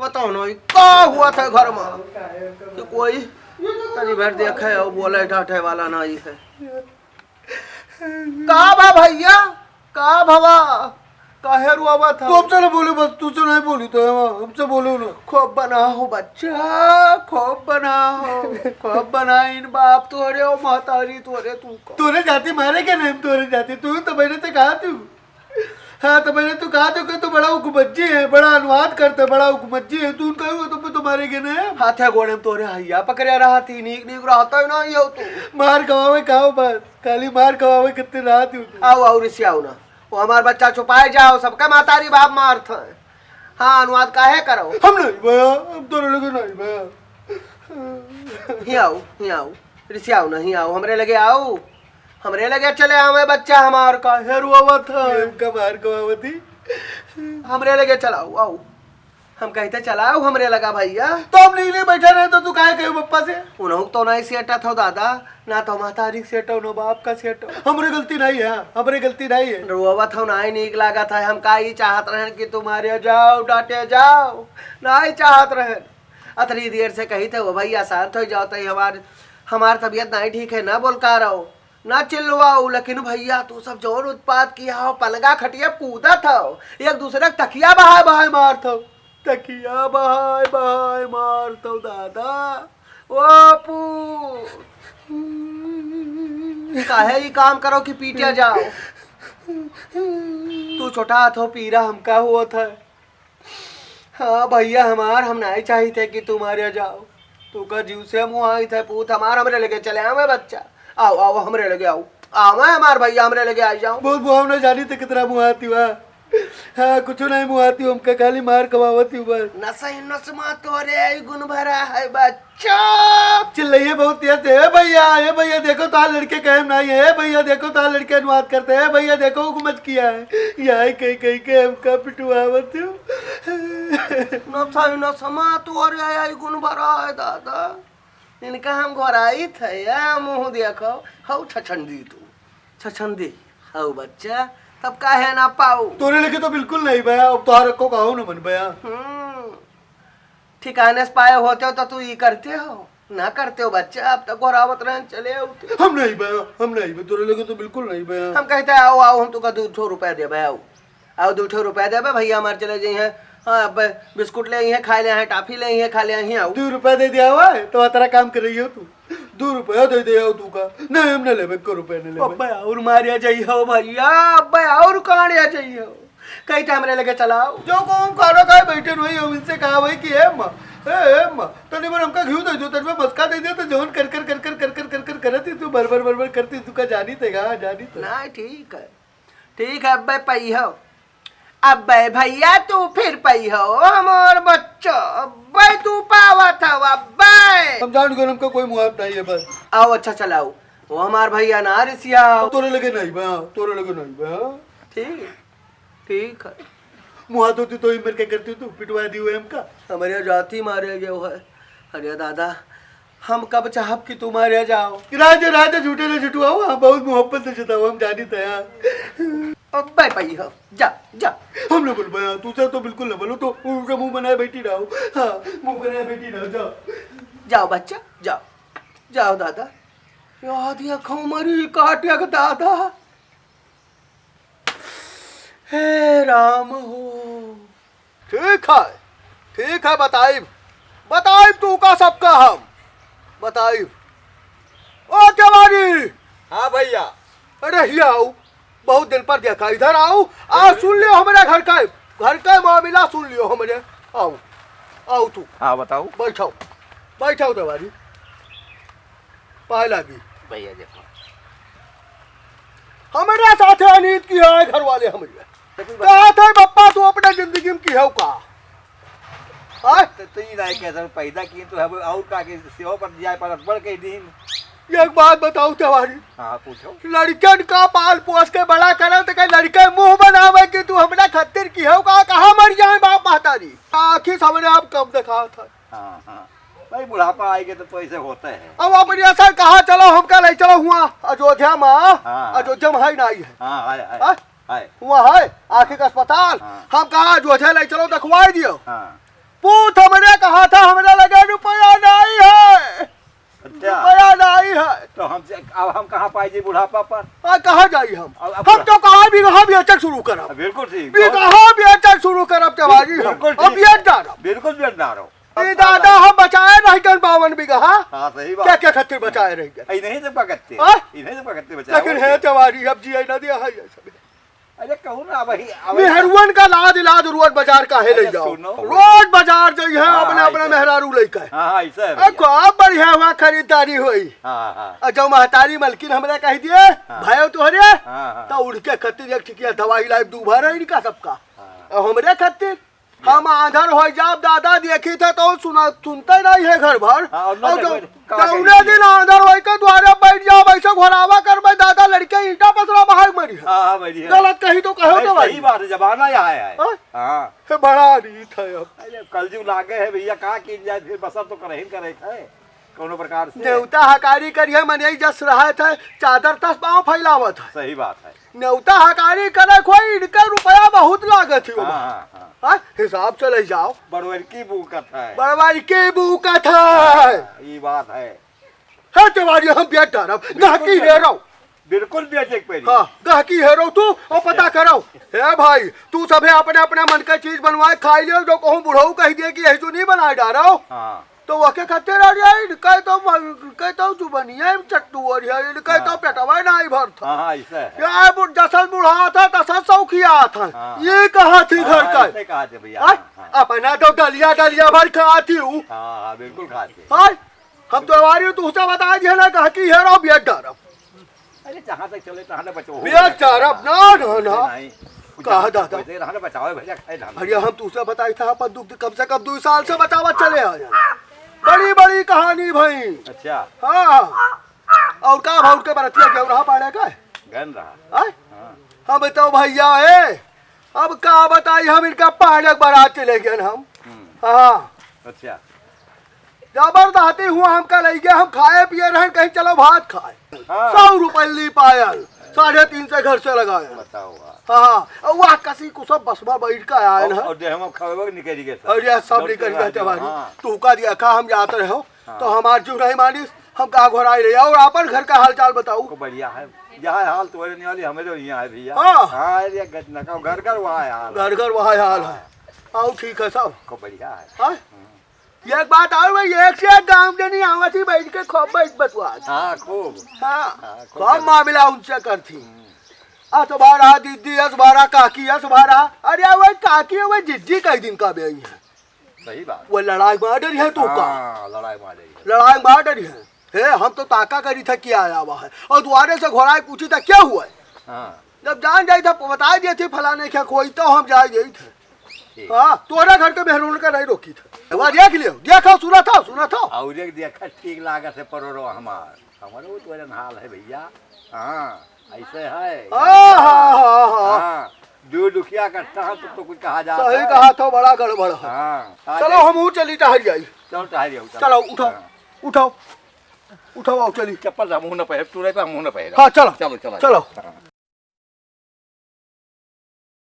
पता नहीं क्या हुआ था घर में कि कोई तनी भर देखे और बोले डांटे वाला नहीं है। का भा भैया का भवा काहे रुआवा था? तू हमसे ना बोले, बस तुझसे नहीं बोली तो हमसे बोलो ना। खूब बनाओ बच्चा, खूब बनाओ, खूब बनाइन बाप तोरे और महतारी तोरे तू तोरे जाती मारे क्या नहीं? तोरे जाती तू तो मैंने तो कहा तू। हाँ तो मैंने तो कहा कि तू बड़ा हुकुमज्जी है, बड़ा अनुवाद करते, बड़ा हुकुमज्जी है। तू कहो तो तुम्हारे के ना हाथे गोड़े में तोरे हैया पकड़े रहा थी, नीक नीक रहता है ना ये तू। मार कमावे कहो बस, खाली मार कमावे कितने रात तू। आओ आओ ऋषि आओ ना, वो हमार बच्चा छुपाए जाओ, सबका मातारी बाप मारत है। हाँ अनुवाद काहे करो? हम नहीं भैया, हम तोरे लगे नहीं भैया। ही आओ ऋषि आओ ना, ही आओ हमरे लगे आओ, हमरे लगे चले हमें बच्चा हमार का हेरुआ था मार कमावती हमरे लगे चलाओ आओ। हम कहते चलाओ हमरे लगा भैया। तो हम नहीं बैठे रहे तो तू काहे कहे पप्पा से? उन्होंने तो नहीं सेटा था दादा, ना तो मातारी सेटा ना बाप का सेटा। हमरे गलती नहीं है, हमरे गलती नहीं है। रोवा था नहीं नीक लगा था, हम का ही चाहत रहे कि तुम्हारे जाओ डांटे जाओ, नहीं चाहत रहे। अतरी देर से कही थे वो भैया शांत हो जाओ, तो हमार तबीयत नहीं ठीक है, ना बोल का रहो ना चिल्लवाओ। लेकिन भैया तू सब जोर उत्पाद किया हो, पलगा खटिया कूदा था, एक दूसरे तकिया बहाय बहाय मार था, तकिया बहाय बहाय मार तो दादा। ओ पू काहे ही काम करो कि पीटे जाओ? तू छोटा हाथों पीरा हमका हुआ था। हाँ भैया हमार हम नहीं चाहते कि तुम्हारे जाओ, तू का जीव से मुँह आई थे पूत हमार हमरे लेके चले हमें बच्चा। आओ आओ हमरे लगे आओ, आओ हमार भैया हमरे लगे आ जाओ। बहुत बुआ ने जानी थे कितना मुँह आती हुआ। हाँ कुछ नहीं मुँह आती, हमका खाली मार कमावती हुआ। नसई नसमा तोरे गुण भरा है बच्चा। चिल्लाइए बहुत तेज है भैया, भैया देखो तार लड़के कहम नहीं है, भैया देखो तार लड़के अनुवाद करते हैं, भैया देखो हुकूमत किया है, यही कहीं कहीं के हमका पिटवावत हो। नसई नसमा तोरे गुण भरा है दादा, इनका हम घोराई थे या मुँह देखो हौ छछंदी तू छछंदी हौ बच्चा, तब काहे ना पाऊ? तोरे लेके तो बिल्कुल नहीं भैया, अब तुहार को कहो न मन भैया। ठिकाने से पाए होते हो तो तू ये करते हो ना करते हो बच्चा, अब तक घोरावत रहे चले होते। हम नहीं भैया, हम नहीं भैया, तोरे लेके तो बिल्कुल नहीं भैया। हम कहते आओ आओ हम तुका 200 रुपया दे भाई, आओ आओ 200 रुपया दे भैया हमारे चले जाइए हैं। हाँ बिस्कुट ले हैं खा ले हैं, टाफी ले हैं खा ले हैं। आओ 2 रुपया दे दिया हुआ है तो तेरा काम कर रही हो तू। 2 रुपया दे दिया तू का नहीं, हम नहीं ले 1 रुपया नहीं ले। अब्बा और मारिया चाहिए हो भैया, अब्बा और कहानिया चाहिए हो, कहते हमरे लगे चलाओ। जो को हम खाना खाए बैठे वही हम इनसे कहा भाई कि है माँ तने बार हमका घी दे दो, तने में मस्का दे दिया तो जोन कर कर कर कर कर कर कर कर करती तू भर करती तू का जानी थे गा जानी थे। नहीं ठीक है अब्बे पई हो, अब्बे भैया तू फिर पई हो हमार बच्चा, अब्बे तू पावा था अब्बे। हम जान गए हमका कोई मुआवजा नहीं है बस। आओ अच्छा चलाओ, वो हमार भैया ना रिसिया तोरे लगे नहीं भैया, तोरे लगे नहीं भैया। ठीक है मुआ तो तू तो ही मेरे क्या करती तू पिटवा दी हुए हमका। हमारे जाती मारे गए है। अरे दादा हम कब चाहब कि तुम्हारे जाओ? राजा झूठे ने झूठुआ हुआ, बहुत मोहब्बत से जताओ, हम जानी थे यार। अब्बे पई हो जा जा। हम लोग बोल भैया तू से तो बिल्कुल न बोलो, तो उनका मुंह बनाए बैठी रहो। हाँ मुंह बनाए बैठी रहो, जाओ जाओ बच्चा जाओ जाओ दादा। याद या मरी काटिया का दादा, हे राम हो। ठीक है बताइब तू का सबका हम बताइब। ओ जवानी। हाँ भैया। अरे ही आओ, बहुत दिन पर देखा, इधर आओ, आज सुन लियो हमारे घर का मामला सुन लियो हमारे। आओ तू। हाँ बताओ। बैठाओ जवानी। पहला भी भैया देखो हमारे साथ अनीत की है घर वाले हमारे कहा था पप्पा तू अपने जिंदगी में की है का तो ये नहीं कैसे पैदा किए तो अब और का के सेवा पर जाए पर बढ़ के दिन। एक बात बताओ तिवारी। हाँ पूछो। लड़कन का पाल पोस के बड़ा करो तो कहीं लड़के मुंह बनावे कि तू हमरा खत्तिर की है का, कहाँ मर जाए बाप महतारी। आखिर सामने आप कब देखा था। हाँ भाई बुढ़ापा आएगा तो पैसे होते हैं। अब अपनी असर कहाँ चलो हमका ले चलो हुआ अयोध्या में। अयोध्या में है नहीं है। हाँ वहाँ है आखिर का अस्पताल। हम कहा अयोध्या ले चलो दिखवाई दियो। पूछ कहा था हमारा लगा रुपया नहीं है, अच्छा रुपया नहीं है। तो अब हम कहाँ पाए जी बुढ़ापा पर? कहाँ जाई हम अब तो कहाँ भी कहाँ बेचक शुरू करब, बिल्कुल ठीक, कहाँ बेचक शुरू करब तिवारी हम, बिल्कुल अब बेच डालब। बिल्कुल बेचदार हो। दादा हम बचाए नहीं कर 52 बीघा। हाँ सही बात। क्या क्या खातिर बचाए रह गए, नहीं से पकड़ते, हाँ? इन्हीं से पकड़ते बचा। लेकिन है तिवारी अब जी ना दिया है ये सब। अरे कहूँ ना वही मेहरुअन का लाद इलाज रोज बाजार काहे ले जाओ, रोज बाजार जाइए अपने अपने मेहरारू लेके। हाँ ऐसा है। खूब बढ़िया हुआ खरीदारी हुई। हाँ और जो महतारी मलकिन हमने कह दिए भाई तुहरे हाँ तो उनके खातिर एक ठिकिया दवाई लाई दूभर है इनका सबका, और हमरे खातिर हम आंधर हो जाब दादा देखी थे तो सुनते नहीं है घर भर। जौने दिन आंधर हो के द्वारे बैठ जाओ वैसे घोरावा कर दादा लड़के ईटा पसरा बाहर मरी है। गलत कही तो कहो तो सही बात है, जमाना यहाँ है। हाँ बड़ा रीत है। अब कलयुग लागे है भैया, कहाँ की जाए फिर बसर तो करे ही करे है कोनो प्रकार से। न्योता हकारी करिए मन जस रहा था चादर तस पाँव फैलावत है। सही बात है। न्योता हकारी करे कोई इनके रुपया बहुत लागत है। हाँ हिसाब से ले जाओ। बड़वर की बूकत है, बड़वारी की बूकत है। ये बात है। है तिवारी हम बेच डारब गहकी है रहो। बिल्कुल बेचे पे। हाँ गहकी है रहो तू और पता करो। है भाई तू सभे अपने अपने मन का चीज बनवाए खाई लियो, जो कहूँ बुढ़ऊ कह दिए कि ऐसू नहीं बनाए डारो। हाँ तो वके खाते रह जाए कह तो जुबनिया चट्टू और कह तो पेटवा नहीं भरता। हाँ ऐसा है। यार जैसा बुढ़ा था तैसा सौखिया था। हाँ। ये कहा थी घर का कहा थे भैया। अपना तो डलिया डलिया भर खाती हूँ। हाँ बिल्कुल खाते। हाँ हम तो हमारी तुझसे बता दिया ना कहा कि हेरो बेच डारब। अरे जहाँ तक चले तहाँ बचो बेच डारब ना ना ना कहा दादा बचाओ भैया खाए। अरे हम तुझसे बताई था अपन दुख कम से कम 2 साल से बचावा चले आए। बड़ी बड़ी कहानी भाई। अच्छा हाँ और का भाव के बरतिया क्यों रहा पाड़े का गन रहा। हम बताओ भैया है अब का बताई हम इनका पहाड़ बारात चले गए हम। हाँ अच्छा जबरदस्ती हुआ हमका ले गए, हम खाए पिए रहे कहीं चलो भात खाए। 100 रुपये ली पायल 3.5 से घर से लगाया। बताओ। हाँ वह कसी को सब बसवा बैठ का आया ना और हम खावे निकल गए अरे सब निकल गए तुम्हारी। तू का दिया खा हम जाते रहो तो हमार जो नहीं मानिस हम कहा घोराई रहे और अपन घर का हाल चाल बताओ। बढ़िया है यहाँ हाल तो नहीं वाली हमें तो यहाँ है भैया। हाँ घर घर वहाँ है हाल, घर घर वहाँ हाल है। आओ ठीक है सब खूब बढ़िया है। हाँ एक बात और भाई एक से एक गाँव जनी आवत ही बैठ के खूब बैठ बतवा। हाँ खूब। हाँ खूब मामला उनसे करती। तुम्हारा दीदी है तुम्हारा काकी है तुम्हारा। अरे वही काकी है वही जिज्जी कई दिन का बेई है। सही बात। वो लड़ाई मार डरी है तू का लड़ाई मार डरी है। हम तो ताका करी था क्या आया हुआ है और द्वारे से घोड़ा पूछी था क्या हुआ है। जब जान जाई था बता दिए थे फलाने क्या कोई तो हम जा गई थे। हाँ तोरा घर के मेहरून का नहीं रोकी था। देख लियो देखा सुना था और देखा ठीक लागत है परोरो हमारे वो तो हाल है भैया। हाँ ऐसे है। हाँ जो दुखिया करता है तो कुछ कहा जाता है। सही कहा था बड़ा गड़बड़ है। हाँ चलो हम चली टहल जाई। चलो टहल चलो उठाओ चली चप्पल मुँह न पहन तू मुँह न पहन। हाँ चलो चलो चलो चलो।